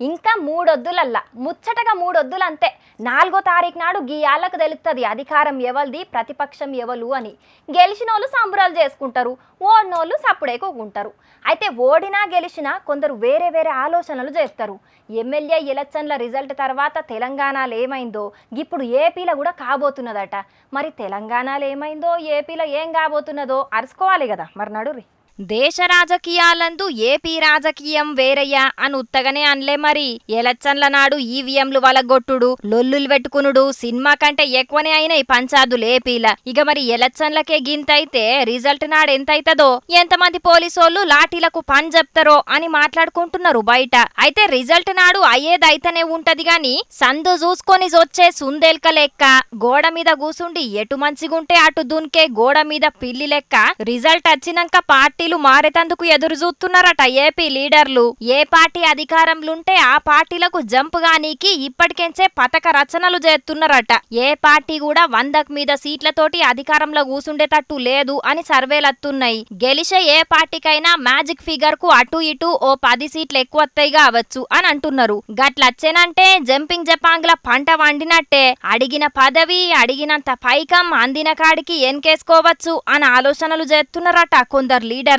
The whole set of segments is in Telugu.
ఇంకా మూడొద్దులల్లా ముచ్చటగా మూడొద్దులు అంతే. 4వ తారీఖు నాడు గీయాళ్ళకు తెలుస్తుంది అధికారం ఎవరిది ప్రతిపక్షం ఎవరు అని. గెలిచినోళ్ళు సంబరాలు చేసుకుంటారు, ఓడినోళ్ళు సప్పుడే కూకుంటారు. అయితే ఓడినా గెలిచినా కొందరు వేరే వేరే ఆలోచనలు చేస్తారు. ఎమ్మెల్యే ఎలక్షన్ల రిజల్ట్ తర్వాత తెలంగాణలో ఏమైందో ఇప్పుడు ఏపీలో కూడా కాబోతున్నదట. మరి తెలంగాణలో ఏమైందో ఏపీలో ఏం కాబోతున్నదో అరుసుకోవాలి కదా. మరి నడురి. దేశ రాజకీయాలందు ఏపీ రాజకీయం వేరయ్యా అని ఉత్తగనే అనలే. మరి ఎలక్షన్ల నాడు ఈవీఎంలు వలగొట్టుడు, లొల్లులు పెట్టుకునుడు సినిమా కంటే ఎక్కువనే అయినాయి పంచాదులు ఏపీల. ఇక మరి ఎలక్షన్లకే గింతైతే రిజల్ట్ నాడు ఎంతైతదో, ఎంతమంది పోలీసోళ్లు లాఠీలకు పని చెప్తారో అని మాట్లాడుకుంటున్నారు బయట. అయితే రిజల్ట్ నాడు అయ్యేదైతేనే ఉంటది గాని సందు చూసుకొని వచ్చే సుందేల్క లెక్క గోడ మీద కూసుండి ఎటు మంచిగుంటే అటు దున్కే గోడ మీద పిల్లి లెక్క రిజల్ట్ వచ్చినాక పార్టీలు మారేతందుకు ఎదురు చూస్తున్నారట ఏపీ లీడర్లు. ఏ పార్టీ అధికారంలుంటే ఆ పార్టీలకు జంప్ గానీకి ఇప్పటికెంచే పథక రచనలు చేస్తున్నారట. ఏ పార్టీ కూడా 100కు మీద సీట్లతోటి అధికారంలో కూసుండేటట్టు లేదు అని సర్వేలత్తున్నాయి. గెలిచే ఏ పార్టీకైనా మ్యాజిక్ ఫిగర్ కు అటు ఇటు ఓ 10 సీట్లు ఎక్కువ వస్తాయి కావచ్చు అని అంటున్నారు. గట్లచ్చేనంటే జంపింగ్ జపాంగ్ల పంట వండినట్టే. అడిగిన పదవి అడిగినంత పైకం అందిన కాడికి ఎన్కేసుకోవచ్చు అని ఆలోచనలు చేస్తున్నారట కొందరు లీడర్లు.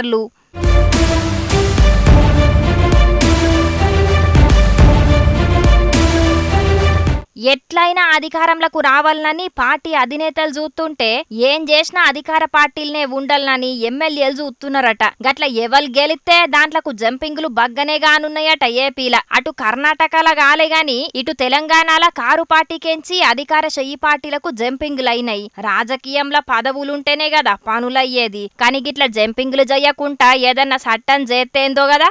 ఎట్లయినా అధికారంలోకి రావాలని పార్టీ అధినేతలు చూస్తుంటే ఏం చేసినా అధికార పార్టీలనే ఉండాలని ఎమ్మెల్యేలు చూస్తున్నారట. గట్ల ఎవరు గెలిస్తే దాంట్లకు జంపింగ్లు బగ్గనే గానున్నాయట ఏపీల. అటు కర్ణాటకల గాలే గాని ఇటు తెలంగాణల కారు పార్టీకెంచి అధికార చెయ్యి పార్టీలకు జంపింగ్లైనాయి. రాజకీయంలో పదవులుంటేనే కదా పనులయ్యేది. కానీ గిట్ల జంపింగ్లు చేయకుండా ఏదన్నా చట్టం చేస్తేందో కదా.